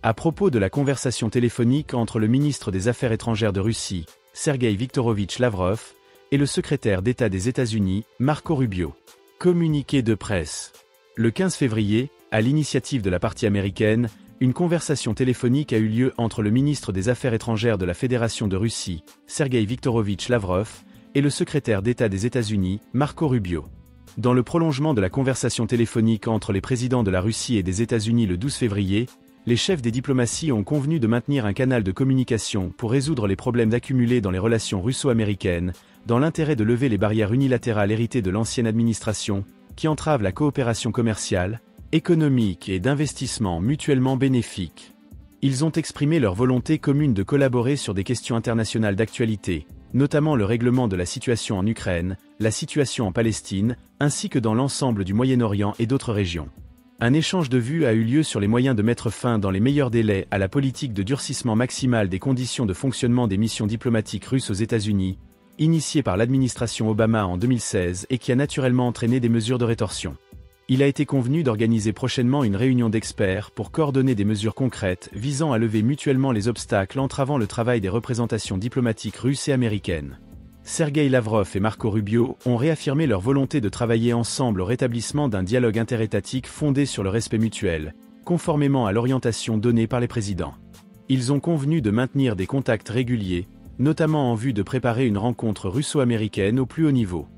À propos de la conversation téléphonique entre le ministre des Affaires étrangères de Russie, Sergueï Viktorovitch Lavrov, et le secrétaire d'État des États-Unis, Marco Rubio. Communiqué de presse. Le 15 février, à l'initiative de la partie américaine, une conversation téléphonique a eu lieu entre le ministre des Affaires étrangères de la Fédération de Russie, Sergueï Viktorovitch Lavrov, et le secrétaire d'État des États-Unis, Marco Rubio. Dans le prolongement de la conversation téléphonique entre les présidents de la Russie et des États-Unis le 12 février, les chefs des diplomaties ont convenu de maintenir un canal de communication pour résoudre les problèmes accumulés dans les relations russo-américaines, dans l'intérêt de lever les barrières unilatérales héritées de l'ancienne administration, qui entravent la coopération commerciale, économique et d'investissement mutuellement bénéfiques. Ils ont exprimé leur volonté commune de collaborer sur des questions internationales d'actualité, notamment le règlement de la situation en Ukraine, la situation en Palestine, ainsi que dans l'ensemble du Moyen-Orient et d'autres régions. Un échange de vues a eu lieu sur les moyens de mettre fin dans les meilleurs délais à la politique de durcissement maximal des conditions de fonctionnement des missions diplomatiques russes aux États-Unis, initiée par l'administration Obama en 2016 et qui a naturellement entraîné des mesures de rétorsion. Il a été convenu d'organiser prochainement une réunion d'experts pour coordonner des mesures concrètes visant à lever mutuellement les obstacles entravant le travail des représentations diplomatiques russes et américaines. Sergueï Lavrov et Marco Rubio ont réaffirmé leur volonté de travailler ensemble au rétablissement d'un dialogue interétatique fondé sur le respect mutuel, conformément à l'orientation donnée par les présidents. Ils ont convenu de maintenir des contacts réguliers, notamment en vue de préparer une rencontre russo-américaine au plus haut niveau.